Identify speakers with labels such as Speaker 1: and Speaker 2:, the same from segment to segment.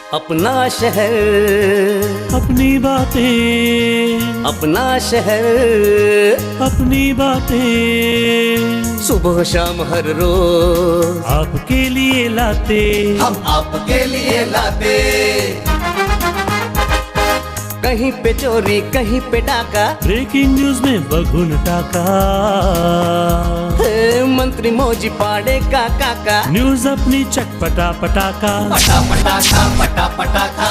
Speaker 1: अपना शहर,
Speaker 2: अपनी बातें,
Speaker 1: अपना शहर,
Speaker 2: अपनी बातें,
Speaker 1: सुबह शाम हर रोज
Speaker 2: आपके लिए लाते,
Speaker 1: हम आपके लिए लाते। कहीं पे चोरी कहीं पे डाका,
Speaker 2: ब्रेकिंग न्यूज में बगुन टाका,
Speaker 1: मंत्री मौजी पाड़े का काका,
Speaker 2: न्यूज अपनी चटपटा पटाका,
Speaker 1: पटा पटाखा पटा पटाखा।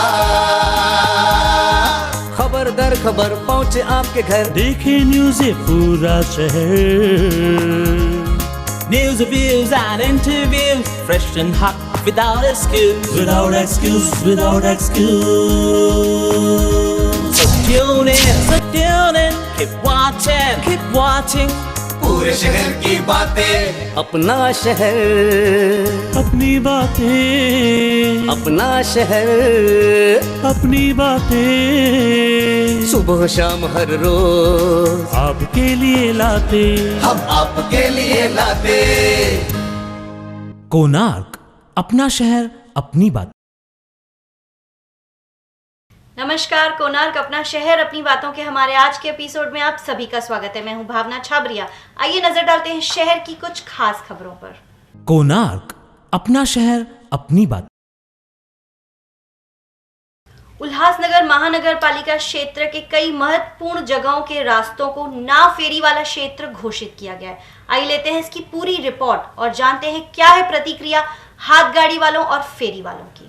Speaker 1: खबर दर खबर पहुँचे आपके घर,
Speaker 2: देखे न्यूज ये पूरा शहर।
Speaker 3: News, reviews and interviews, fresh and hot, without excuse.
Speaker 2: Without excuse, without excuse.
Speaker 3: So tune in, keep watching.
Speaker 1: पूरे शहर की बातें, अपना शहर,
Speaker 2: अपनी बातें,
Speaker 1: अपना शहर,
Speaker 2: अपनी बातें,
Speaker 1: सुबह शाम हर रोज
Speaker 2: आपके लिए लाते,
Speaker 1: हम आपके लिए लाते।
Speaker 3: कोणार्क, अपना शहर अपनी बात।
Speaker 4: नमस्कार, कोणार्क अपना शहर अपनी बातों के हमारे आज के एपिसोड में आप सभी का स्वागत है। मैं हूं भावना छाबरिया। आइए नजर डालते हैं शहर की कुछ खास खबरों पर।
Speaker 3: कोणार्क, अपना शहर अपनी बात।
Speaker 4: उल्लासनगर महानगर पालिका क्षेत्र के कई महत्वपूर्ण जगहों के रास्तों को नाव फेरी वाला क्षेत्र घोषित किया गया है। आइए लेते हैं इसकी पूरी रिपोर्ट और जानते हैं क्या है प्रतिक्रिया हाथ गाड़ी वालों और फेरी वालों की।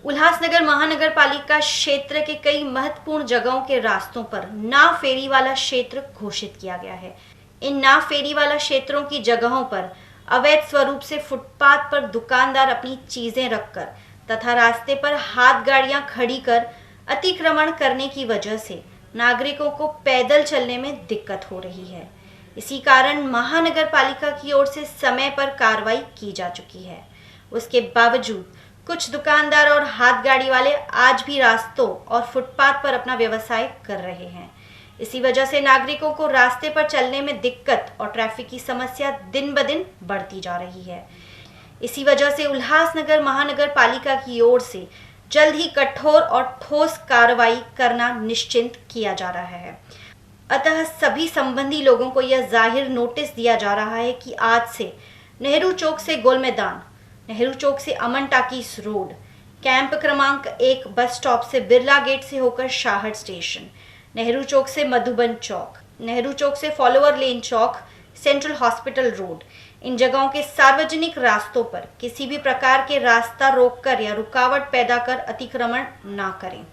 Speaker 4: उल्लासनगर महानगर पालिका क्षेत्र के कई महत्वपूर्ण जगहों के रास्तों पर नाव फेरी वाला क्षेत्र घोषित किया गया है। इन नाव फेरी वाला क्षेत्रों की जगहों पर अवैध स्वरूप से फुटपाथ पर दुकानदार अपनी चीजें रखकर तथा रास्ते पर हाथ गाड़ियां खड़ी कर अतिक्रमण करने की वजह से नागरिकों को पैदल चलने में दिक्कत हो रही है। इसी कारण महानगर पालिका की ओर से समय पर कार्रवाई की जा चुकी है। उसके बावजूद कुछ दुकानदार और हाथ गाड़ी वाले आज भी रास्तों और फुटपाथ पर अपना व्यवसाय कर रहे हैं। इसी वजह से नागरिकों को रास्ते पर चलने में दिक्कत और ट्रैफिक की समस्या दिन ब दिन बढ़ती जा रही है। इसी वजह से उल्लासनगर महानगर पालिका की ओर से जल्द ही कठोर और ठोस कार्रवाई करना निश्चित किया जा रहा है। अतः सभी संबंधी लोगों को यह जाहिर नोटिस दिया जा रहा है कि आज से नेहरू चौक से गोल मैदान, नेहरू चौक से अमन टाकीज रोड, कैंप क्रमांक 1 बस स्टॉप से बिरला गेट से होकर शाहर स्टेशन, नेहरू चौक से मधुबन चौक, नेहरू चौक से फॉलोअर लेन चौक, सेंट्रल हॉस्पिटल रोड, इन जगहों के सार्वजनिक रास्तों पर किसी भी प्रकार के रास्ता रोककर या रुकावट पैदा कर अतिक्रमण ना करें।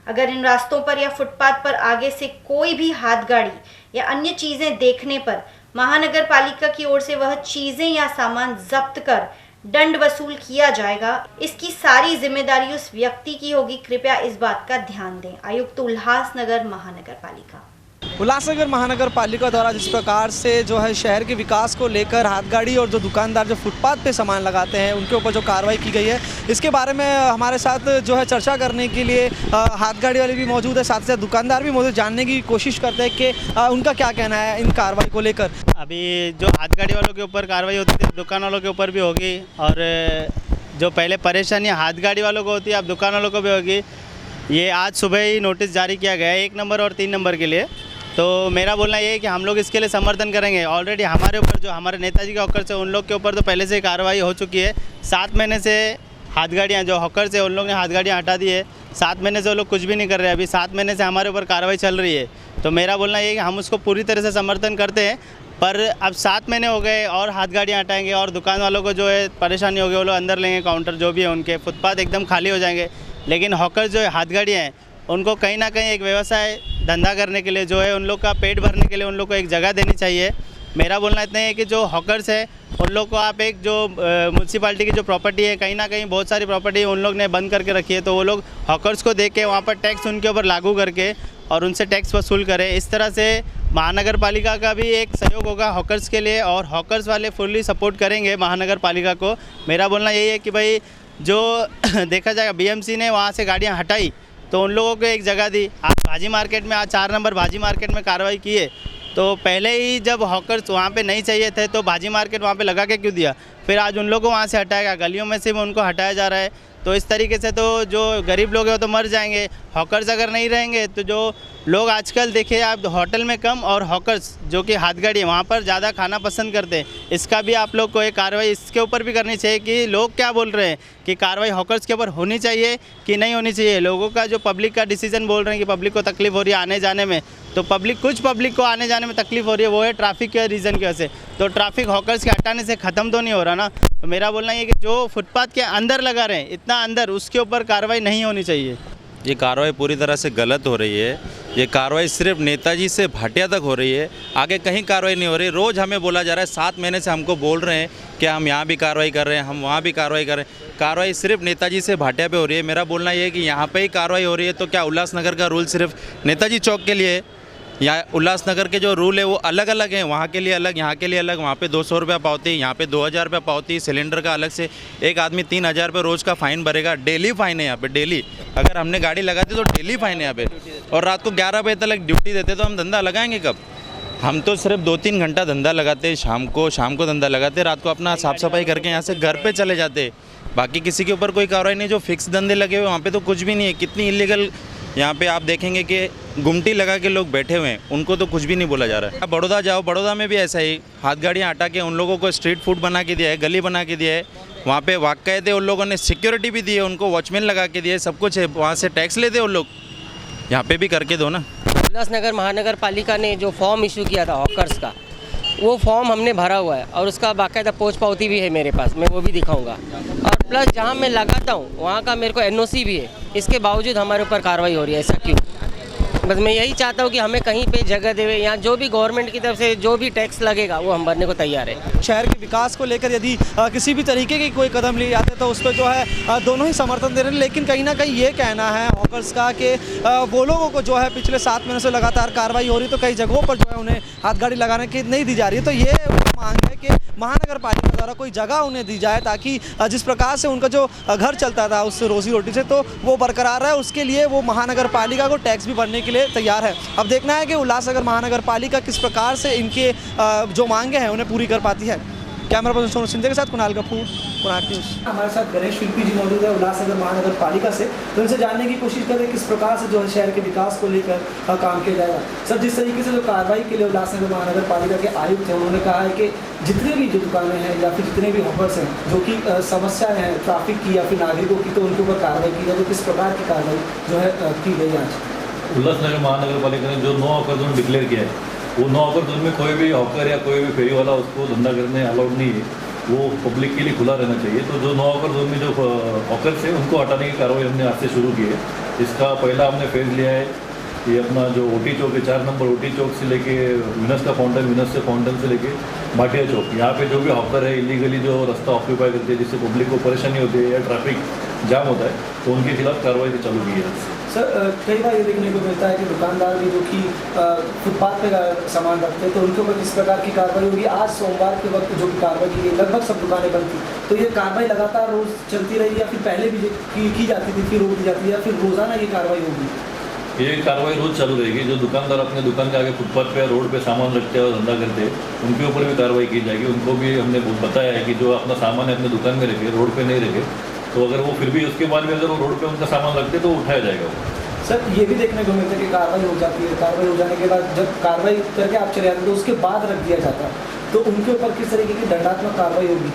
Speaker 4: अगर इन रास्तों पर या फुटपाथ पर आगे से कोई भी हाथ गाड़ी या अन्य चीजें देखने पर महानगर पालिका की ओर से वह चीजें या सामान जब्त कर दंड वसूल किया जाएगा। इसकी सारी जिम्मेदारी उस व्यक्ति की होगी। कृपया इस बात का ध्यान दें। आयुक्त उल्लासनगर महानगर पालिका।
Speaker 5: उल्लासनगर महानगर पालिका द्वारा जिस प्रकार से जो है शहर के विकास को लेकर हाथ गाड़ी और जो दुकानदार जो फुटपाथ पे सामान लगाते हैं उनके ऊपर जो कार्रवाई की गई है, इसके बारे में हमारे साथ जो है चर्चा करने के लिए हाथ गाड़ी वाले भी मौजूद है, साथ ही साथ दुकानदार भी मौजूद, जानने की कोशिश करते हैं कि उनका क्या कहना है इन कार्रवाई को लेकर।
Speaker 6: अभी जो हाथ गाड़ी वालों के ऊपर कार्रवाई होती थी, दुकान वालों के ऊपर भी होगी, और जो पहले परेशानी हाथ गाड़ी वालों को होती है अब दुकान वालों को भी होगी। ये आज सुबह ही नोटिस जारी किया गया है 1 नंबर और 3 नंबर के लिए। तो मेरा बोलना ये है कि हम लोग इसके लिए समर्थन करेंगे। ऑलरेडी हमारे ऊपर जो हमारे नेताजी के हॉकर से उन लोग के ऊपर तो पहले से ही कार्रवाई हो चुकी है। 7 महीने से हाथ गाड़ियाँ जो हॉकर से उन लोग ने हाथ गाड़ियाँ हटा दी है। 7 महीने से वो लोग कुछ भी नहीं कर रहे। अभी 7 महीने से हमारे ऊपर कार्रवाई चल रही है। तो मेरा बोलना ये है कि हम उसको पूरी तरह से समर्थन करते हैं, पर अब 7 महीने हो गए और हाथ गाड़ियाँ हटाएंगे और दुकान वालों को जो है परेशानी होगी, वो लोग अंदर लेंगे, काउंटर जो भी है उनके फुटपाथ एकदम खाली हो जाएंगे। लेकिन हॉकर जो हाथ गाड़ियाँ हैं उनको कहीं ना कहीं एक व्यवसाय धंधा करने के लिए जो है उन लोग का पेट भरने के लिए उन लोग को एक जगह देनी चाहिए। मेरा बोलना इतना है कि जो हॉकर्स है उन लोग को आप एक जो म्यूनसिपालिटी की जो प्रॉपर्टी है, कहीं ना कहीं बहुत सारी प्रॉपर्टी उन लोग ने बंद करके रखी है, तो वो लोग हॉकर्स को देख के वहाँ पर टैक्स उनके ऊपर लागू करके और उनसे टैक्स वसूल करें। इस तरह से महानगर पालिका का भी एक सहयोग होगा हॉकर्स के लिए, और हॉकर्स वाले फुल्ली सपोर्ट करेंगे महानगर पालिका को। मेरा बोलना यही है कि भाई जो देखा जाएगा बीएमसी ने वहाँ से गाड़ियाँ हटाई तो उन लोगों को एक जगह दी। आज भाजी मार्केट में, आज 4 नंबर भाजी मार्केट में कार्रवाई की है, तो पहले ही जब हॉकर्स वहाँ पे नहीं चाहिए थे तो भाजी मार्केट वहाँ पे लगा के क्यों दिया? फिर आज उन लोगों को वहाँ से हटाएगा, गलियों में से भी उनको हटाया जा रहा है। तो इस तरीके से तो जो गरीब लोग हैं वो तो मर जाएंगे। हॉकर्स अगर नहीं रहेंगे तो जो लोग आजकल देखिए आप होटल में कम और हॉकर्स जो कि हाथगाड़ी वहाँ पर ज़्यादा खाना पसंद करते हैं। इसका भी आप लोग को एक कार्रवाई इसके ऊपर भी करनी चाहिए कि लोग क्या बोल रहे हैं कि कार्रवाई हॉकर्स के ऊपर होनी चाहिए कि नहीं होनी चाहिए। लोगों का जो पब्लिक का डिसीजन बोल रहे हैं कि पब्लिक को तकलीफ हो रही है आने जाने में, तो कुछ पब्लिक को आने जाने में तकलीफ हो रही है, वो है ट्रैफिक के रीज़न की वजह से। तो ट्रैफिक हॉकर्स के हटाने से ख़त्म तो नहीं हो रहा ना। तो मेरा बोलना ये कि जो फुटपाथ के अंदर लगा रहे हैं इतना अंदर, उसके ऊपर कार्रवाई नहीं होनी चाहिए।
Speaker 7: ये कार्रवाई पूरी तरह से गलत हो रही है। ये कार्रवाई सिर्फ नेताजी से भाटिया तक हो रही है, आगे कहीं कार्रवाई नहीं हो रही। रोज़ हमें बोला जा रहा है, 7 महीने से हमको बोल रहे हैं कि हम यहाँ भी कार्रवाई कर रहे हैं, हम वहाँ भी कार्रवाई कर रहे हैं। कार्रवाई सिर्फ नेताजी से भाटिया पे हो रही है। मेरा बोलना ये है कि यहाँ पे ही कार्रवाई हो रही है तो क्या उल्लासनगर का रूल सिर्फ नेताजी चौक के लिए है? यहाँ उल्लासनगर के जो रूल है वो अलग अलग हैं, वहाँ के लिए अलग, यहाँ के लिए अलग। वहाँ पे 200 रुपया पावती, यहाँ पे 2000 रुपया पावती। सिलेंडर का अलग से एक आदमी 3000 रुपये रोज़ का फ़ाइन भरेगा। डेली फ़ाइन है यहाँ पे, डेली। अगर हमने गाड़ी लगाती तो डेली फ़ाइन है यहाँ पे। और रात को 11 बजे तक ड्यूटी देते तो हम धंधा लगाएंगे कब? हम तो सिर्फ 2-3 घंटा धंधा लगाते हैं, शाम को धंधा लगाते, रात को अपना साफ़ सफाई करके यहाँ से घर पे चले जाते। बाकी किसी के ऊपर कोई कार्रवाई नहीं। जो फिक्स धंधे लगे हुए वहाँ पे तो कुछ भी नहीं है। कितनी इलीगल यहाँ पे आप देखेंगे कि गुमटी लगा के लोग बैठे हुए हैं, उनको तो कुछ भी नहीं बोला जा रहा है। आप बड़ौदा जाओ, बड़ौदा में भी ऐसा ही हाथ गाड़ियाँ हटा के उन लोगों को स्ट्रीट फूड बना के दिया है, गली बना के दिया है। वहाँ पे वाक़ई उन लोगों ने सिक्योरिटी भी दी है, उनको वॉचमैन लगा के दिए, सब कुछ है। वहाँ से टैक्स लेते हैं उन लोग, यहाँ पे भी करके दो ना।
Speaker 8: उल्लासनगर महानगर पालिका ने जो फॉर्म इशू किया था हॉकर्स का, वो फॉर्म हमने भरा हुआ है और उसका बाकायदा पोस्ट पावती भी है मेरे पास, मैं वो भी दिखाऊंगा। और प्लस जहाँ मैं लगाता हूँ वहाँ का मेरे को एनओसी भी है। इसके बावजूद हमारे ऊपर कार्रवाई हो रही है, ऐसा क्यों? बस मैं यही चाहता हूँ कि हमें कहीं पे जगह देवे, यहाँ जो भी गवर्नमेंट की तरफ से जो भी टैक्स लगेगा वो हम भरने को तैयार है।
Speaker 5: शहर के विकास को लेकर यदि किसी भी तरीके की कोई कदम लिए जाते तो उस पर जो है दोनों ही समर्थन दे रहे हैं। लेकिन कहीं ना कहीं ये कहना है हॉकर्स का कि वो लोगों को जो है पिछले 7 महीनों से लगातार कार्रवाई हो रही, तो कई जगहों पर जो है उन्हें हाथ गाड़ी लगाने की नहीं दी जा रही है। तो ये मांग है कि महानगर पालिका द्वारा कोई जगह उन्हें दी जाए ताकि जिस प्रकार से उनका जो घर चलता था उस रोजी रोटी से, तो वो बरकरार रहे। उसके लिए वो महानगर पालिका को टैक्स भी भरने के लिए तैयार है। अब देखना है कि उल्लासनगर महानगर पालिका किस प्रकार से इनके जो मांगे हैं उन्हें पूरी कर पाती है। कैमरा पर्सन सोनू सिंधे के साथ कुणाल कपूर, कुणाल न्यूज़। हमारे साथ गणेश शिल्पी जी मौजूद है उल्लासनगर महानगर पालिका से, तो इनसे जानने की कोशिश करें किस प्रकार से जो है शहर के विकास को लेकर काम किया जाएगा। सर, जिस तरीके से जो कार्रवाई के लिए उल्लासनगर महानगर पालिका के आयुक्त हैं उन्होंने कहा है कि जितने भी जो दुकानें हैं या फिर जितने भी हॉकर्स हैं जो कि समस्याएं हैं ट्रैफिक की या फिर नागरिकों की, तो उनके ऊपर कार्रवाई की जाए। तो किस प्रकार की कार्रवाई जो है की गई आज?
Speaker 9: उल्लासनगर महानगर पालिका ने जो 9 हॉकर जोन डिक्लेयर किया है, वो 9 हॉकर जोन में कोई भी हॉकर या कोई भी फेरी वाला उसको धंधा करने अलाउड नहीं है, वो पब्लिक के लिए खुला रहना चाहिए। तो जो 9 हॉकर जोन में जो हॉकर्स है उनको हटाने की कार्रवाई हमने आज से शुरू की है। इसका पहला हमने फेज लिया है, ये अपना जो ओटी चौक है, 4 नंबर ओटी चौक से लेके विनस का फाउंटेन, विनस से फाउंटेन से लेके भाटिया चौक, यहाँ पे जो भी हॉकर है इलीगली जो रास्ता ऑक्यूपाई करते हैं जिससे पब्लिक को परेशानी होती है या ट्रैफिक जाम होता है, तो उनके खिलाफ कार्रवाई चालू की है।
Speaker 5: सर, कई बार ये देखने को मिलता है कि दुकानदार भी जो कि फुटपाथ पे सामान रखते हैं, तो उनके ऊपर किस प्रकार की कार्रवाई होगी? आज सोमवार के वक्त जो भी कार्रवाई की गई, लगभग सब दुकानें बंद थी, तो ये कार्रवाई लगातार रोज़ चलती रही या फिर पहले भी की जाती थी फिर रोक दी जाती है या फिर रोज़ाना ये कार्रवाई होगी?
Speaker 9: ये कार्रवाई रोज़ चालू रहेगी। जो दुकानदार अपने दुकान के आगे फुटपाथ पे रोड पे सामान रखते हैं और धंधा करते हैं, उनके ऊपर भी कार्रवाई की जाएगी। उनको भी हमने बताया है कि जो अपना सामान है अपने दुकान में रखे, रोड पे नहीं रखे, तो अगर वो फिर भी उसके बाद भी अगर वो रोड पे उनका सामान रखते तो उठाया जाएगा वो।
Speaker 5: सर, ये भी देखने को मिलता है कि कार्रवाई हो जाती है, कार्रवाई हो जाने के बाद जब कार्रवाई करके आप चले जाते हैं तो उसके बाद रख दिया जाता है, तो उनके ऊपर किस तरीके की दंडात्मक कार्रवाई होगी?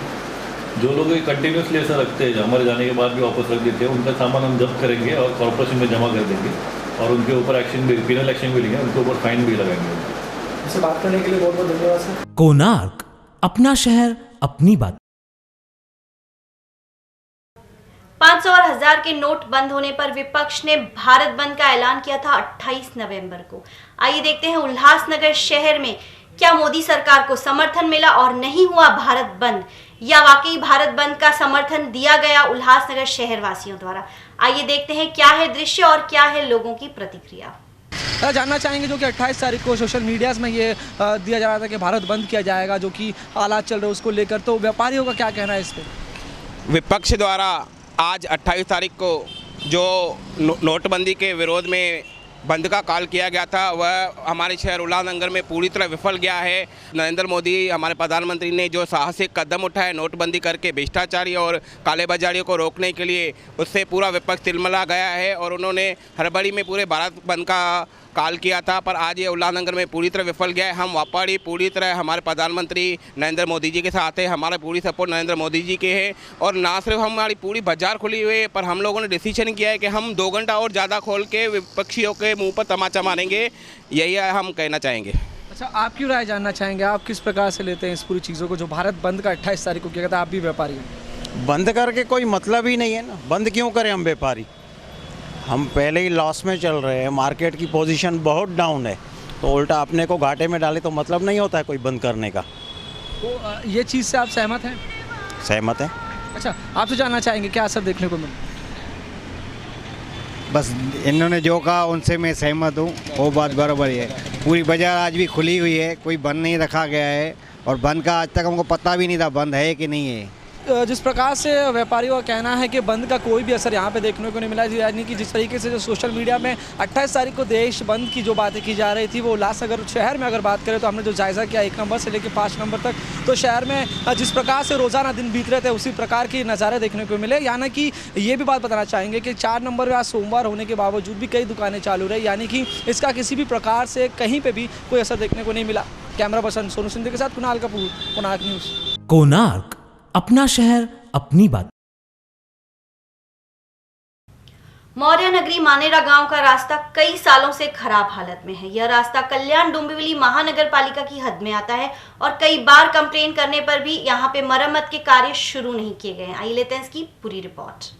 Speaker 9: जो लोग कंटिन्यूसली ऐसा रखते हैं, हमारे जाने के बाद भी वापस रख देते हैं, उनका सामान हम जब्त करेंगे और कॉर्पोरेशन में जमा कर देंगे और उनके ऊपर एक्शन भी, पिनल एक्शन भी लेंगे, उनके ऊपर फाइन भी लगाएंगे।
Speaker 5: इससे बात करने के लिए बहुत बहुत धन्यवाद सर।
Speaker 2: कोणार्क, अपना शहर अपनी बात।
Speaker 4: 500 और 1000 के नोट बंद होने पर विपक्ष ने भारत बंद का ऐलान किया था 28 नवंबर को। आइए देखते हैं उल्लासनगर शहर में क्या मोदी सरकार को समर्थन मिला और नहीं हुआ भारत बंद, या वाकई भारत बंद का समर्थन दिया गया उल्लासनगर शहर वासियों द्वारा। आइए देखते हैं क्या है दृश्य और क्या है लोगों की प्रतिक्रिया।
Speaker 5: जानना चाहेंगे जो कि 28 तारीख को सोशल मीडिया में ये दिया जा रहा था कि भारत बंद किया जाएगा, जो कि हालात चल रहे उसको लेकर, तो व्यापारियों का क्या कहना है इस पर?
Speaker 10: विपक्ष द्वारा आज 28 तारीख को जो नोटबंदी के विरोध में बंद का कॉल किया गया था वह हमारे शहर उल्लासनगर में पूरी तरह विफल गया है। नरेंद्र मोदी हमारे प्रधानमंत्री ने जो साहसिक कदम उठाए नोटबंदी करके भ्रष्टाचारी और कालेबाजारियों को रोकने के लिए, उससे पूरा विपक्ष तिलमिला गया है और उन्होंने हड़बड़ी में पूरे भारत बंद का कॉल किया था, पर आज ये उल्लासनगर में पूरी तरह विफल गया है। हम व्यापारी पूरी तरह हमारे प्रधानमंत्री नरेंद्र मोदी जी के साथ है, हमारा पूरी सपोर्ट नरेंद्र मोदी जी के है और ना सिर्फ हमारी पूरी बाजार खुली हुई है, पर हम लोगों ने डिसीजन किया है कि हम 2 घंटा और ज़्यादा खोल के विपक्षियों के मुंह पर तमाचा मारेंगे, यही हम कहना चाहेंगे।
Speaker 5: अच्छा, आप क्यों राय जानना चाहेंगे, आप किस प्रकार से लेते हैं इस पूरी चीज़ों को, जो भारत बंद का 28 तारीख को किया था? आप भी व्यापारी हैं।
Speaker 11: बंद करके कोई मतलब ही नहीं है ना, बंद क्यों करें हम व्यापारी? हम पहले ही लॉस में चल रहे हैं, मार्केट की पोजीशन बहुत डाउन है, तो उल्टा अपने को घाटे में डाले तो मतलब नहीं होता है कोई बंद करने का।
Speaker 5: तो ये चीज़ से आप सहमत हैं?
Speaker 11: सहमत है।
Speaker 5: अच्छा, आपसे जानना चाहेंगे क्या असर देखने को मिला?
Speaker 12: बस इन्होंने जो कहा उनसे मैं सहमत हूँ, वो बात बराबर है। पूरी बाजार आज भी खुली हुई है, कोई बंद नहीं रखा गया है और बंद का आज तक हमको पता भी नहीं था बंद है कि नहीं है।
Speaker 5: जिस प्रकार से व्यापारियों का कहना है कि बंद का कोई भी असर यहाँ पे देखने को नहीं मिला, यानी कि जिस तरीके से जो सोशल मीडिया में 28 तारीख को देश बंद की जो बातें की जा रही थी, वो उल्लासनगर शहर में अगर बात करें तो हमने जो जायज़ा किया 1 नंबर से लेकर 5 नंबर तक, तो शहर में जिस प्रकार से रोज़ाना दिन बीत रहे थे उसी प्रकार के नज़ारे देखने को मिले। यानी कि ये भी बात बताना चाहेंगे कि 4 नंबर में आज सोमवार होने के बावजूद भी कई दुकानें चालू रही, यानी कि इसका किसी भी प्रकार से कहीं पर भी कोई असर देखने को नहीं मिला। कैमरा पर्सन सोनू सिंधे के साथ कुणाल कपूर, कोणार्क न्यूज़।
Speaker 2: कोणार्क, अपना शहर अपनी बात।
Speaker 4: मौर्य नगरी मानेरा गांव का रास्ता कई सालों से खराब हालत में है। यह रास्ता कल्याण डोंबिवली महानगर पालिका की हद में आता है और कई बार कंप्लेन करने पर भी यहां पे मरम्मत के कार्य शुरू नहीं किए गए हैं। आइए लेते हैं इसकी पूरी रिपोर्ट।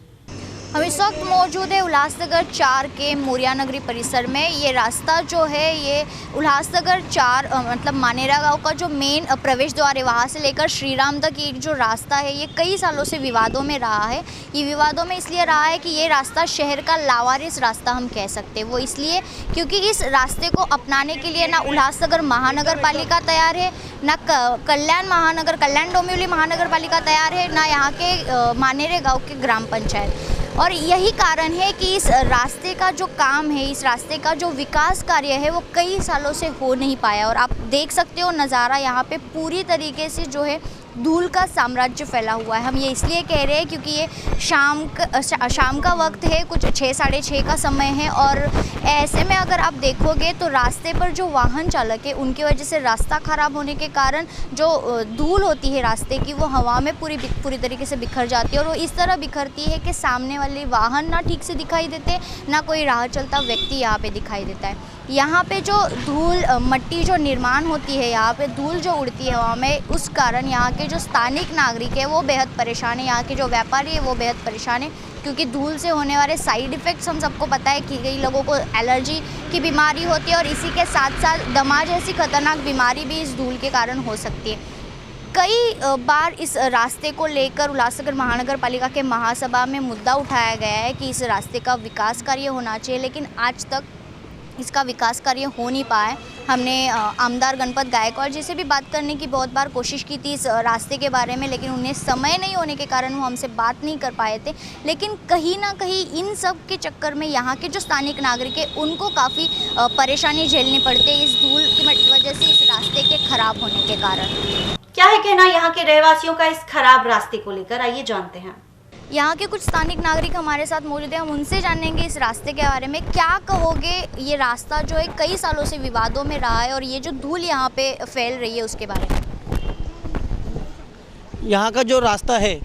Speaker 13: हम इस वक्त मौजूद है उल्लासनगर 4 के मौर्य नगरी परिसर में। ये रास्ता जो है ये उल्लासनगर 4 मतलब मानेरा गांव का जो मेन प्रवेश द्वार है, वहाँ से लेकर श्रीराम तक ये जो रास्ता है ये कई सालों से विवादों में रहा है। ये विवादों में इसलिए रहा है कि ये रास्ता शहर का लावारिस रास्ता हम कह सकते हैं। वो इसलिए क्योंकि इस रास्ते को अपनाने के लिए ना उल्लासनगर महानगर पालिका तैयार है, ना कल्याण डोंबिवली महानगर पालिका तैयार है, ना यहाँ के मानेरे गाँव के ग्राम पंचायत। और यही कारण है कि इस रास्ते का जो काम है, इस रास्ते का जो विकास कार्य है वो कई सालों से हो नहीं पाया। और आप देख सकते हो नज़ारा यहाँ पे पूरी तरीके से जो है धूल का साम्राज्य फैला हुआ है। हम ये इसलिए कह रहे हैं क्योंकि ये शाम का वक्त है, कुछ 6 साढ़े 6 का समय है और ऐसे में अगर आप देखोगे तो रास्ते पर जो वाहन चालक है उनकी वजह से रास्ता ख़राब होने के कारण जो धूल होती है रास्ते की वो हवा में पूरी तरीके से बिखर जाती है और वो इस तरह बिखरती है कि सामने वाले वाहन ना ठीक से दिखाई देते, ना कोई राह चलता व्यक्ति यहाँ पे दिखाई देता है। यहाँ पे जो धूल मट्टी जो निर्माण होती है, यहाँ पे धूल जो उड़ती है हवा में, उस कारण यहाँ के जो स्थानिक नागरिक है वो बेहद परेशान है। यहाँ के जो व्यापारी है वो बेहद परेशान है क्योंकि धूल से होने वाले साइड इफ़ेक्ट्स हम सबको पता है कि कई लोगों को एलर्जी की बीमारी होती है और इसी के साथ साथ दमा जैसी खतरनाक बीमारी भी इस धूल के कारण हो सकती है। कई बार इस रास्ते को लेकर उल्लासनगर महानगर पालिका के महासभा में मुद्दा उठाया गया है कि इस रास्ते का विकास कार्य होना चाहिए, लेकिन आज तक इसका विकास कार्य हो नहीं पाया है। हमने आमदार गणपत गायकवाड़ जी से भी बात करने की बहुत बार कोशिश की थी इस रास्ते के बारे में, लेकिन उन्हें समय नहीं होने के कारण वो हमसे बात नहीं कर पाए थे। लेकिन कहीं ना कहीं इन सब के चक्कर में यहाँ के जो स्थानिक नागरिक है उनको काफ़ी परेशानी झेलनी पड़ती है इस धूल की वजह से, इस रास्ते के खराब होने के कारण।
Speaker 4: क्या है कहना यहाँ के रहवासियों का इस खराब रास्ते को लेकर, आइए जानते हैं।
Speaker 13: यहाँ के कुछ स्थानिक नागरिक हमारे साथ मौजूद हैं, हम उनसे जानेंगे इस रास्ते के बारे में। क्या कहोगे, ये रास्ता जो है कई सालों से विवादों में रहा है और ये जो धूल यहाँ पे फैल रही है उसके बारे में?
Speaker 14: यहाँ का जो रास्ता है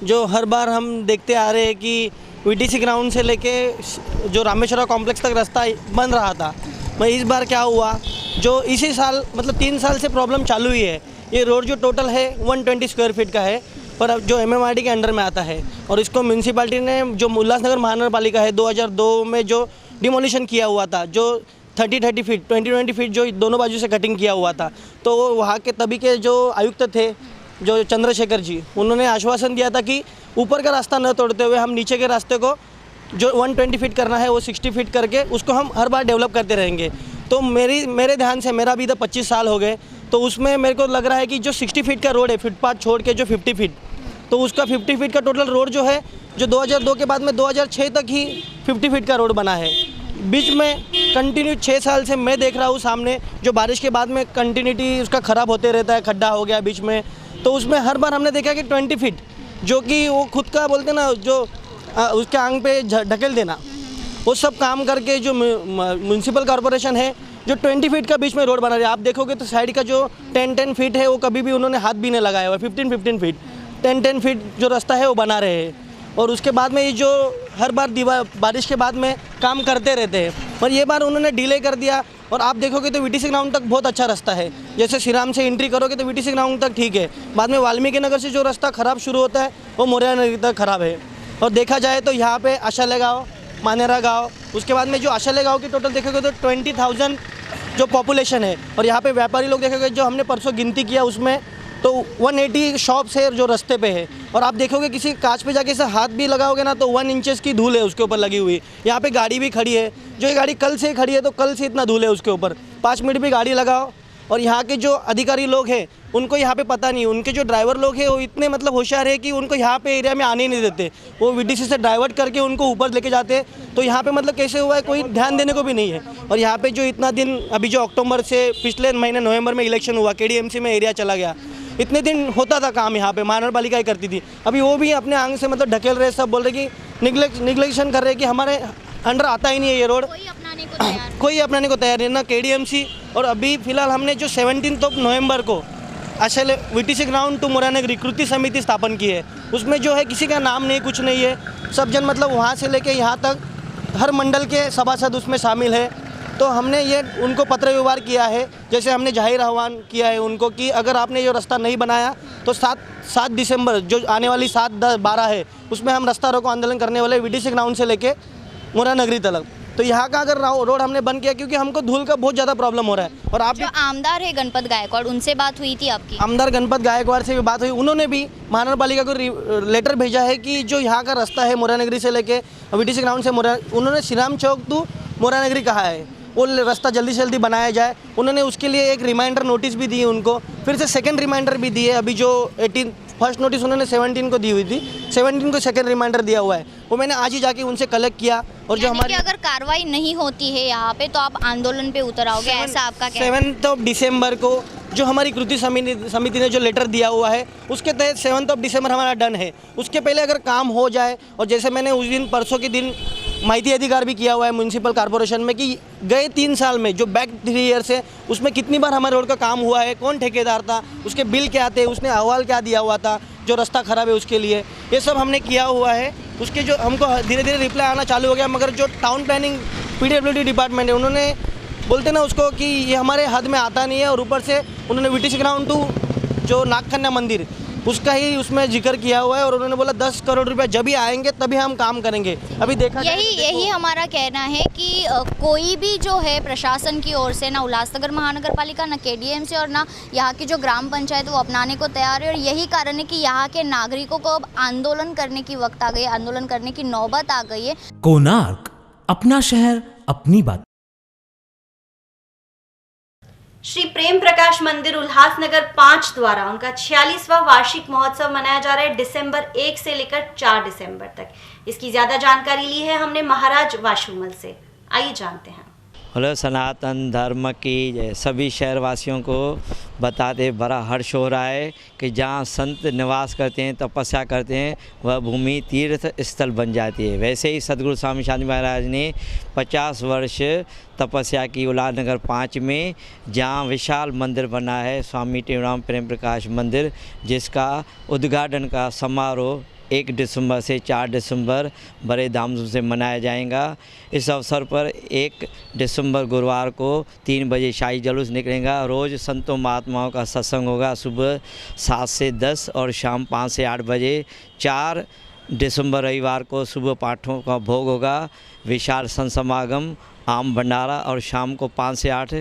Speaker 14: जो हर बार हम देखते आ रहे हैं कि वीटीसी ग्राउंड से लेके जो रामेश्वरा कॉम्प्लेक्स तक रास्ता बन रहा था, मैं इस बार क्या हुआ जो इसी साल मतलब 3 साल से प्रॉब्लम चालू ही है। ये रोड जो टोटल है 120 स्क्वायर फीट का है, पर अब जो MMRD के अंडर में आता है और इसको म्यूनसिपाल्टी ने जो उल्लासनगर महानगर पालिका है 2002 में जो डिमोलिशन किया हुआ था, जो 30 फीट 20 फीट जो दोनों बाजू से कटिंग किया हुआ था, तो वहाँ के तभी के जो आयुक्त थे जो चंद्रशेखर जी, उन्होंने आश्वासन दिया था कि ऊपर का रास्ता न तोड़ते हुए हम नीचे के रास्ते को जो 120 फीट करना है वो 60 फीट करके उसको हम हर बार डेवलप करते रहेंगे। तो मेरे ध्यान से, मेरा भी तो 25 साल हो गए, तो उसमें मेरे को लग रहा है कि जो 60 फीट का रोड है फुटपाथ छोड़ के जो 50 फीट, तो उसका 50 फीट का टोटल रोड जो है जो 2002 के बाद में 2006 तक ही 50 फीट का रोड बना है। बीच में कंटिन्यू 6 साल से मैं देख रहा हूँ सामने, जो बारिश के बाद में कंटिन्यूटी उसका ख़राब होते रहता है, खड्डा हो गया बीच में, तो उसमें हर बार हमने देखा कि 20 फीट जो कि वो खुद का बोलते ना, जो उसके आंग पे ढकेल देना, वो सब काम करके जो म्यूनसिपल कॉरपोरेशन है जो 20 फीट का बीच में रोड बना रही है। आप देखोगे तो साइड का जो 10 फीट है वो कभी भी उन्होंने हाथ भी नहीं लगाया हुआ। 15 फीट 10 फीट जो रास्ता है वो बना रहे हैं, और उसके बाद में ये जो हर बार बारिश के बाद में काम करते रहते हैं, पर ये बार उन्होंने डिले कर दिया। और आप देखोगे तो वीटीसी ग्राउंड तक बहुत अच्छा रास्ता है, जैसे श्रीराम से एंट्री करोगे तो वीटीसी ग्राउंड तक ठीक है, बाद में वाल्मीकि नगर से जो रास्ता ख़राब शुरू होता है वो मोरिया नगर तक ख़राब है। और देखा जाए तो यहाँ पे आशाले गाँव, मानेरा गाँव, उसके बाद में जो आशाले गाँव की टोटल देखोगे तो 20,000 जो पॉपुलेशन है, और यहाँ पे व्यापारी लोग देखोगे जो हमने परसों गिनती किया उसमें तो 180 शॉप्स है जो रास्ते पे है। और आप देखोगे किसी कांच पे जाके से हाथ भी लगाओगे ना तो 1 इंचेस की धूल है उसके ऊपर लगी हुई। यहाँ पे गाड़ी भी खड़ी है, जो ये गाड़ी कल से खड़ी है तो कल से इतना धूल है उसके ऊपर। 5 मिनट भी गाड़ी लगाओ, और यहाँ के जो अधिकारी लोग हैं उनको यहाँ पे पता नहीं, उनके जो ड्राइवर लोग हैं वो इतने मतलब होशियार है कि उनको यहाँ पे एरिया में आने ही नहीं देते, वो वीटीसी से डाइवर्ट करके उनको ऊपर लेके जाते हैं। तो यहाँ पे मतलब कैसे हुआ है कोई ध्यान देने को भी नहीं है। और यहाँ पे जो इतना दिन अभी जो अक्टूबर से पिछले महीने नवंबर में इलेक्शन हुआ, केडीएमसी में एरिया चला गया, इतने दिन होता था काम यहाँ पे, महानगर पालिका ही करती थी। अभी वो भी अपने आंग से मतलब ढकेल रहे, सब बोल रहे कि निगलेक्शन कर रहे कि हमारे अंडर आता ही नहीं है ये रोड, कोई अपनाने को तैयार नहीं ना केडीएमसी। और अभी फिलहाल हमने जो 17 नवंबर को असल वीटीसी ग्राउंड टू मोरियानगरी कृति समिति स्थापन की है, उसमें जो है किसी का नाम नहीं, कुछ नहीं है, सब जन मतलब वहाँ से लेके यहाँ तक हर मंडल के सभासद उसमें शामिल है। तो हमने ये उनको पत्र व्यवहार किया है, जैसे हमने जाहिर आह्वान किया है उनको कि अगर आपने ये रास्ता नहीं बनाया तो 7 दिसंबर जो आने वाली 7, 10, 12 है उसमें हम रास्ता रोको आंदोलन करने वाले वीटीसी ग्राउंड से लेके मोरियानगरी तक। तो यहाँ का अगर रोड हमने बंद किया क्योंकि हमको धूल का बहुत ज़्यादा प्रॉब्लम हो रहा है। और आप
Speaker 13: जो आमदार है गणपत गायकवाड़, उनसे बात हुई थी आपकी?
Speaker 14: आमदार गणपत गायकवाड़ से भी बात हुई, उन्होंने भी महानगर पालिका को लेटर भेजा है कि जो यहाँ का रास्ता है मोरियानगरी से लेके वीटीसी ग्राउंड से उन्होंने श्रीराम चौक टू मोरियानगरी कहा है, वो रास्ता जल्दी से जल्दी बनाया जाए। उन्होंने उसके लिए एक रिमाइंडर नोटिस भी दी है उनको, फिर से सेकंड रिमाइंडर भी दी है। अभी जो 18 फर्स्ट नोटिस उन्होंने 17 को दी हुई थी, 17 को सेकंड रिमाइंडर दिया हुआ है, वो मैंने आज ही जाके उनसे कलेक्ट किया। और जो हमारी
Speaker 13: अगर कार्रवाई नहीं होती है यहाँ पे तो आप आंदोलन पे उतर आओगे, ऐसा आपका कहना है?
Speaker 14: 7 दिसंबर को जो हमारी कृति समिति ने जो लेटर दिया हुआ है उसके तहत 7 दिसंबर हमारा डन है। उसके पहले अगर काम हो जाए, और जैसे मैंने उस दिन परसों के दिन माहिती अधिकार भी किया हुआ है म्यूनसिपल कॉर्पोरेशन में कि गए 3 साल में जो बैक 3 ईयर्स है उसमें कितनी बार हमारे रोड का काम हुआ है, कौन ठेकेदार था, उसके बिल क्या थे, उसने अहवाल क्या दिया हुआ था, जो रास्ता ख़राब है उसके लिए, ये सब हमने किया हुआ है। उसके जो हमको धीरे धीरे रिप्लाई आना चालू हो गया, मगर जो टाउन प्लानिंग PWD डिपार्टमेंट है उन्होंने बोलते ना उसको कि ये हमारे हद में आता नहीं है। और ऊपर से उन्होंने वीटीसी ग्राउंड टू जो नागकन्या मंदिर उसका ही उसमें जिक्र किया हुआ है, और उन्होंने बोला 10 करोड़ रुपए जब भी आएंगे तभी हम काम करेंगे। अभी देखा
Speaker 13: यही हमारा कहना है कि कोई भी जो है प्रशासन की ओर से, ना उल्लासनगर महानगर पालिका, ना केडीएमसी और ना यहाँ की जो ग्राम पंचायत वो अपनाने को तैयार है। और यही कारण है कि यहाँ के नागरिकों को अब आंदोलन करने की वक्त आ गई, आंदोलन करने की नौबत आ गई है।
Speaker 2: कोणार्क, अपना शहर अपनी बात।
Speaker 4: श्री प्रेम प्रकाश मंदिर उल्लासनगर 5 द्वारा उनका 46वां वार्षिक महोत्सव मनाया जा रहा है दिसंबर 1 से लेकर 4 दिसंबर तक। इसकी ज्यादा जानकारी ली है हमने महाराज वाशुमल से, आइए जानते हैं।
Speaker 15: हेलो, सनातन धर्म की जय। सभी शहरवासियों को बताते बड़ा हर्ष हो रहा है कि जहाँ संत निवास करते हैं, तपस्या करते हैं, वह भूमि तीर्थ स्थल बन जाती है। वैसे ही सदगुरु स्वामी शांति महाराज ने 50 वर्ष तपस्या की उल्लासनगर 5 में, जहाँ विशाल मंदिर बना है स्वामी टेवराम प्रेम प्रकाश मंदिर, जिसका उद्घाटन का समारोह 1 दिसंबर से 4 दिसंबर बड़े धामधूम से मनाया जाएगा। इस अवसर पर 1 दिसंबर गुरुवार को 3 बजे शाही जुलूस निकलेगा। रोज़ संतों महात्माओं का सत्संग होगा सुबह 7 से 10 और शाम 5 से 8 बजे। 4 दिसंबर रविवार को सुबह पाठों का भोग होगा, विशाल संत समागम, आम भंडारा और शाम को 5 से 8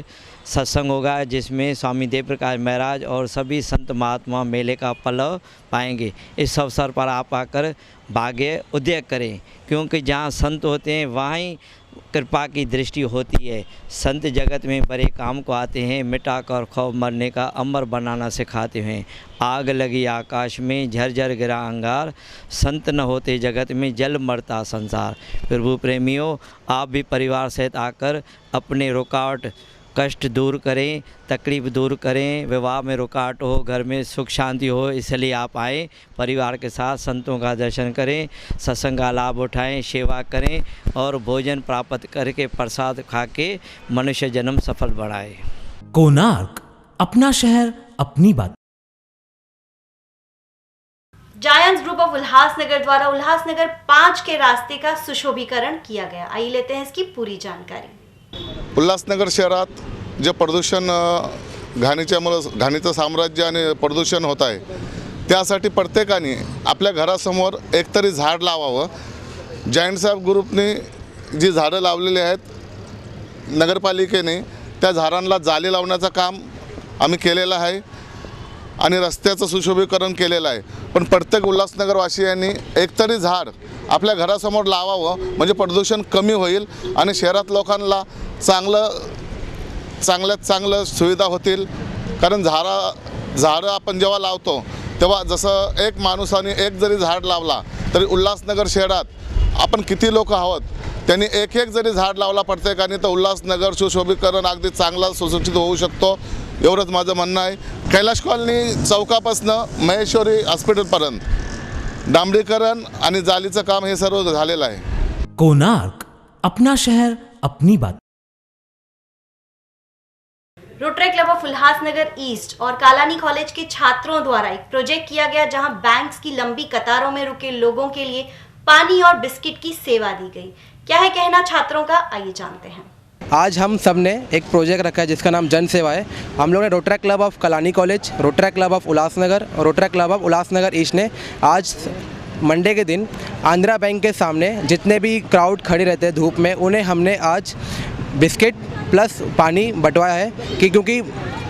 Speaker 15: सत्संग होगा, जिसमें स्वामी देव प्रकाश महाराज और सभी संत महात्मा मेले का पल्लव पाएंगे। इस अवसर पर आप आकर भाग्य उदय करें, क्योंकि जहाँ संत होते हैं वहाँ ही कृपा की दृष्टि होती है। संत जगत में बड़े काम को आते हैं, मिटा कर खौफ मरने का अमर बनाना सिखाते हैं। आग लगी आकाश में, झरझर गिरा अंगार, संत न होते जगत में जल मरता संसार। प्रभु प्रेमियों, आप भी परिवार सहित आकर अपने रुकावट कष्ट दूर करें, तकलीफ दूर करें। विवाह में रुकावट हो, घर में सुख शांति हो, इसलिए आप आएँ, परिवार के साथ संतों का दर्शन करें, सत्संग का लाभ उठाएं, सेवा करें और भोजन प्राप्त करके प्रसाद खा के मनुष्य जन्म सफल बनाए।
Speaker 2: कोणार्क, अपना शहर अपनी बात।
Speaker 4: जायंट्स ग्रुप ऑफ उल्हासनगर द्वारा उल्हासनगर 5 के रास्ते का सुशोभीकरण किया गया। आइए लेते हैं इसकी पूरी जानकारी।
Speaker 16: उल्हासनगर शहरात जे प्रदूषण घाणीच्यामुळं घाणीचं साम्राज्य आणि प्रदूषण होत आहे, त्यासाठी प्रत्येकाने आपल्या घरासमोर एकतरी झाड लावावं। जायंट्स ग्रुपने जी झाडं लावलेली आहेत नगरपालिकेने, त्या झाडांना जाली लावण्याचं काम आम्ही केलेलं आहे आणि रस्त्याचं सुशोभीकरण केलेलं आहे। पण प्रत्येक उल्हासनगरवासियांनी एकतरी झाड आपल्या घरासमोर लावावं, म्हणजे प्रदूषण कमी होईल आणि शहरात लोकांना चांगल्यात चांगलं सुविधा होतील। कारण झाडं आपण जेव्हा लावतो तेव्हा जसं एक माणसाने एक जरी झाड लावला तरी उल्हासनगर शहरात आपण किती लोक आहोत, त्यांनी एक जरी झाड लावला प्रत्येकाने, तर उल्हासनगर सुशोभीकरण अगदी चांगला सुसूचित होऊ शकतो। एवढंच माझं म्हणणं आहे। कैलाश कॉलनी चौकापासून महेश्वरी हॉस्पिटलपर्यंत डांबरीकरण आणि जालीचं काम हे सर्व झालेलं आहे।
Speaker 2: कोणार्क, अपना शहर अपनी बात।
Speaker 4: Rotary club of Ulhasnagar east और कालानी कॉलेज के छात्रों द्वारा एक प्रोजेक्ट किया गया, जहां बैंक्स की लंबी कतारों में रुके लोगों के लिए पानी और बिस्किट की सेवा दी गई। क्या है कहना छात्रों का, आइए जानते हैं।
Speaker 17: आज हम सब ने एक प्रोजेक्ट रखा है जिसका नाम जन सेवा है। हम लोग ने Rotary club of Kalani college, Rotary club of Ulhasnagar और Rotary club of Ulhasnagar east ने आज मंडे के दिन आंध्रा बैंक के सामने जितने भी क्राउड खड़े रहते हैं धूप में, उन्हें हमने आज बिस्किट प्लस पानी बंटवाया है कि क्योंकि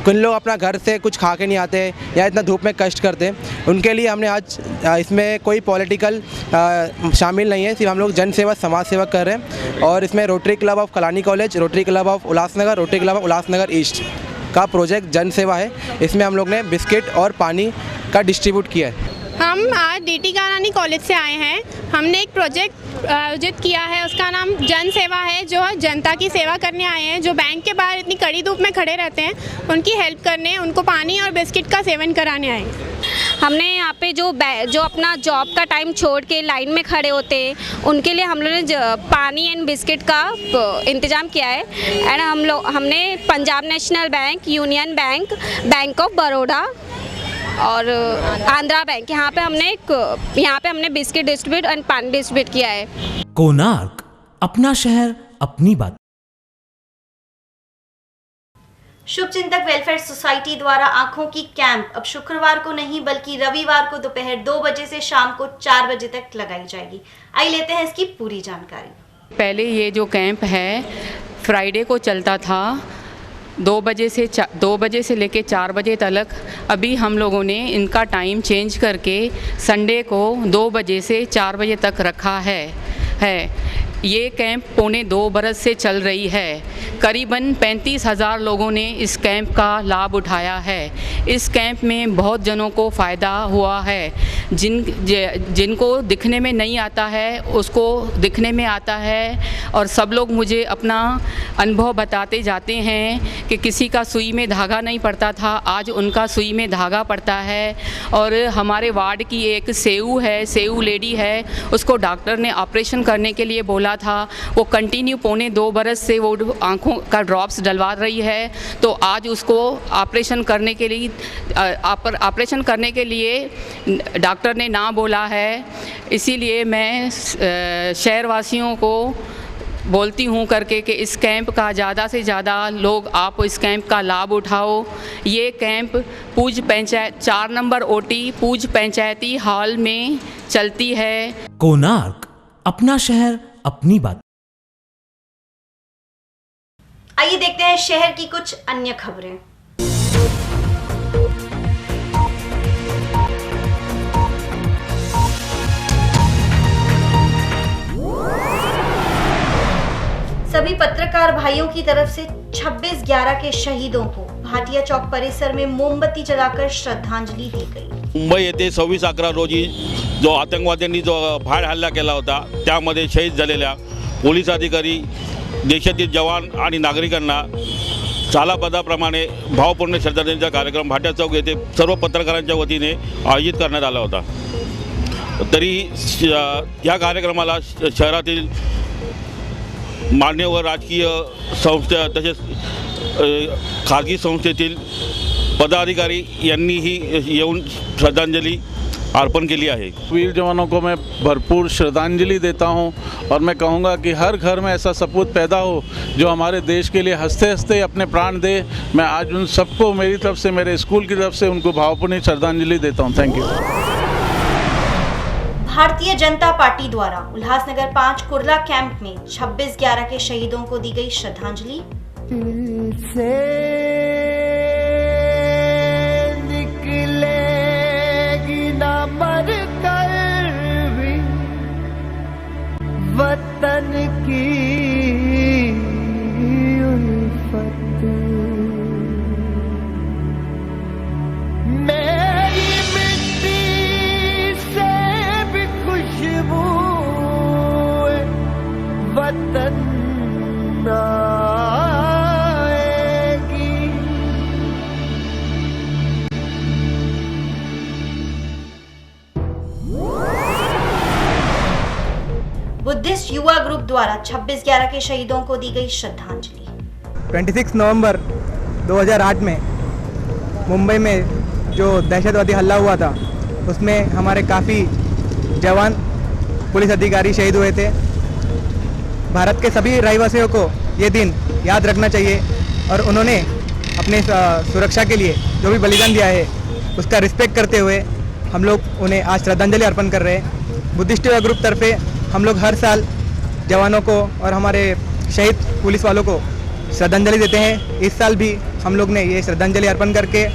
Speaker 17: कुछ लोग अपना घर से कुछ खा के नहीं आते या इतना धूप में कष्ट करते हैं, उनके लिए हमने आज इसमें कोई पॉलिटिकल शामिल नहीं है, सिर्फ हम लोग जन सेवा समाज सेवा कर रहे हैं। और इसमें rotary club of Kalani college, Rotary club of Ulhasnagar, rotary club of Ulhasnagar east का प्रोजेक्ट जन सेवा है। इसमें हम लोग ने बिस्किट और पानी का डिस्ट्रीब्यूट किया है।
Speaker 18: हम आज डीटी कालानी कॉलेज से आए हैं। हमने एक प्रोजेक्ट आयोजित किया है, उसका नाम जन सेवा है, जो जनता की सेवा करने आए हैं, जो बैंक के बाहर इतनी कड़ी धूप में खड़े रहते हैं, उनकी हेल्प करने, उनको पानी और बिस्किट का सेवन कराने आए हैं।
Speaker 19: हमने यहाँ पे जो अपना जॉब का टाइम छोड़ के लाइन में खड़े होते हैं, उनके लिए हम लोगों ने पानी एंड बिस्किट का इंतज़ाम किया है। एंड हमने Punjab national bank, union bank, bank of Baroda और आंध्रा बैंक, यहाँ पे हमने बिस्किट डिस्ट्रीब्यूट एंड पानी डिस्ट्रीब्यूट किया है।
Speaker 2: कोणार्क, अपना शहर अपनी बात।
Speaker 4: शुभ चिंतक वेलफेयर सोसाइटी द्वारा आंखों की कैंप अब शुक्रवार को नहीं बल्कि रविवार को दोपहर 2 बजे से शाम को 4 बजे तक लगाई जाएगी। आइए लेते हैं इसकी पूरी जानकारी।
Speaker 20: पहले ये जो कैंप है फ्राइडे को चलता था 2 बजे से लेके 4 बजे तक। अभी हम लोगों ने इनका टाइम चेंज करके संडे को 2 बजे से 4 बजे तक रखा है। ये कैंप पौने 2 बरस से चल रही है। करीबन 35,000 लोगों ने इस कैंप का लाभ उठाया है। इस कैंप में बहुत जनों को फ़ायदा हुआ है। जिनको दिखने में नहीं आता है उसको दिखने में आता है, और सब लोग मुझे अपना अनुभव बताते जाते हैं कि किसी का सुई में धागा नहीं पड़ता था, आज उनका सुई में धागा पड़ता है। और हमारे वार्ड की एक सेऊ लेडी है, उसको डॉक्टर ने ऑपरेशन करने के लिए बोला था। वो कंटिन्यू पौने 2 बरस से वो आँखों का ड्रॉप्स डलवा रही है, तो आज उसको ऑपरेशन करने के लिए डॉक्टर ने ना बोला है। इसीलिए मैं शहरवासियों को बोलती हूँ करके कि इस कैंप का ज़्यादा से ज़्यादा लोग आप इस कैंप का लाभ उठाओ। ये कैंप पूज पंचायत 4 नंबर ओटी पूज पंचायती हॉल में चलती है।
Speaker 2: कोणार्क, अपना शहर अपनी बात।
Speaker 4: आइए देखते हैं शहर की कुछ अन्य खबरें। सभी पत्रकार भाइयों की तरफ से 26/11 के शहीदों को भाटिया चौक परिसर में मोमबत्ती जलाकर श्रद्धांजलि दी गई।
Speaker 21: मुंबई येथे 26/11 रोजी जो आतंकवाद्यांनी जो भ्याड हल्ला केला होता त्यामध्ये शहीद झालेल्या पोलीस अधिकारी, देशातील जवान आणि नागरिकांना सालापदाप्रमाणे भावपूर्ण श्रद्धांजलीचा कार्यक्रम भाटिया चौक येथे सर्व पत्रकारांच्या वतीने आयोजित करण्यात आला होता। तरी या कार्यक्रमाला शहरातील मान्यवर राजकीय संस्था तसेच खाजगी संस्थेतील पदाधिकारी यांनीही येऊन श्रद्धांजलि अर्पण के लिए है।
Speaker 22: वीर जवानों को मैं भरपूर श्रद्धांजलि देता हूं और मैं कहूंगा कि हर घर में ऐसा सपूत पैदा हो जो हमारे देश के लिए हंसते हंसते अपने प्राण दे। मैं आज उन सबको मेरी तरफ से, मेरे स्कूल की तरफ से उनको भावपूर्ण श्रद्धांजलि देता हूं। Thank you.
Speaker 4: Bharatiya Janata party द्वारा उल्लासनगर 5 कुर्ला कैंप में 26/11 के शहीदों को दी गई श्रद्धांजलि।
Speaker 1: निकलेगी ना मर कर भी वतन की उल्फत, मेरी मिट्टी से भी खुशबू वतन
Speaker 4: बुद्धिस्ट युवा ग्रुप द्वारा 26/11 के शहीदों को दी गई श्रद्धांजलि।
Speaker 23: 26 नवंबर 2008 में मुंबई में जो दहशतवादी हल्ला हुआ था उसमें हमारे काफ़ी जवान पुलिस अधिकारी शहीद हुए थे। भारत के सभी रहवासियों को ये दिन याद रखना चाहिए और उन्होंने अपने सुरक्षा के लिए जो भी बलिदान दिया है उसका रिस्पेक्ट करते हुए हम लोग उन्हें आज श्रद्धांजलि अर्पण कर रहे हैं। बुद्धिस्ट युवा ग्रुप तरफे हम लोग हर साल जवानों को और हमारे शहीद पुलिस वालों को श्रद्धांजलि देते हैं। इस साल भी हम लोग ने ये श्रद्धांजलि अर्पण करके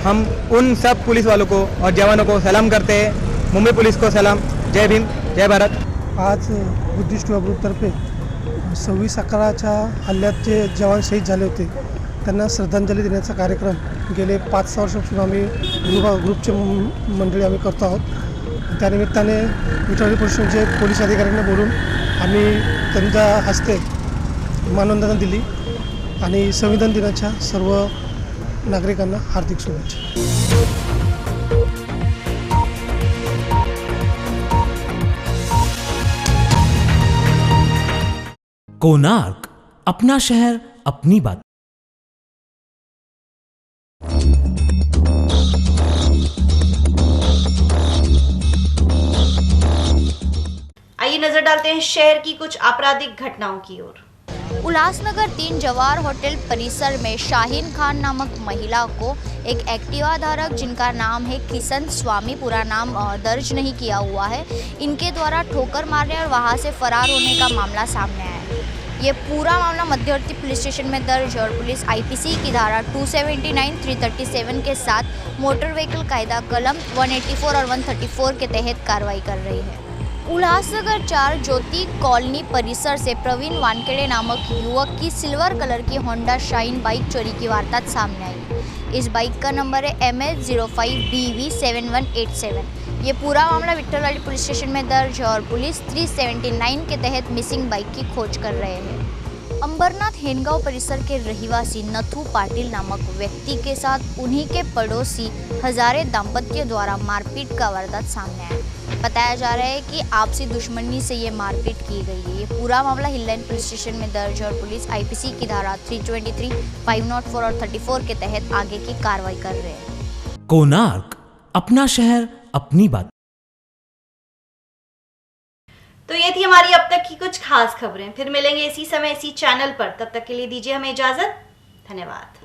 Speaker 23: हम उन सब पुलिस वालों को और जवानों को सलाम करते हैं। मुंबई पुलिस को सलाम। जय भीम, जय भारत।
Speaker 24: आज बुद्धिस्ट युवा ग्रुपतर्फे 26/11च्या हल्ल्यात जे जवान शहीद झाले होते त्यांना श्रद्धांजली देण्याचा कार्यक्रम गेले 5-6 वर्षापासून आम्ही ग्रुपचे मंडळी आम्ही करतो आहोत। त्यानिमित्ताने विठ्ठल पोलिसांचे पोलीस अधिकाऱ्यांना बोलून आम्ही त्यांच्या हस्ते मानवंदना दिली आणि संविधान दिनाच्या सर्व नागरिकांना हार्दिक शुभेच्छा।
Speaker 2: कोणार्क, अपना शहर अपनी बात।
Speaker 4: आइए नजर डालते हैं शहर की कुछ आपराधिक घटनाओं की ओर।
Speaker 13: उल्लासनगर 3 जवाहर होटल परिसर में शाहीन खान नामक महिला को एक एक्टिवा धारक जिनका नाम है किशन स्वामी, पूरा नाम दर्ज नहीं किया हुआ है, इनके द्वारा ठोकर मारने और वहां से फरार होने का मामला सामने आया है। ये पूरा मामला मध्यवर्ती पुलिस स्टेशन में दर्ज और पुलिस आईपीसी की धारा 279, 337 के साथ मोटर व्हीकल कायदा कलम 184 और 134 के तहत कार्रवाई कर रही है। उल्लासनगर 4 ज्योति कॉलोनी परिसर से प्रवीण वानखेड़े नामक युवक की सिल्वर कलर की होंडा शाइन बाइक चोरी की वारदात सामने आई। इस बाइक का नंबर है MH05BV7187। ये पूरा मामला विट्ठलवाड़ी पुलिस स्टेशन में दर्ज है और पुलिस 379 के तहत मिसिंग बाइक की खोज कर रहे हैं। अंबरनाथ हेनगांव परिसर के रहिवासी नथु पाटिल नामक व्यक्ति के साथ उन्हीं के पड़ोसी हजारे दाम्पत्य द्वारा मारपीट का वारदात सामने आया। बताया जा रहा है कि आपसी दुश्मनी से ये मारपीट की गई है। ये पूरा मामला हिल लाइन पुलिस स्टेशन में दर्ज है और पुलिस आईपीसी की धारा 323, 504 और 34 के तहत आगे की कार्रवाई कर रहे हैं।
Speaker 2: कोणार्क, अपना शहर अपनी बात।
Speaker 4: तो ये थी हमारी अब तक की कुछ खास खबरें। फिर मिलेंगे इसी समय इसी चैनल पर। तब तक के लिए दीजिए हमें इजाजत। धन्यवाद।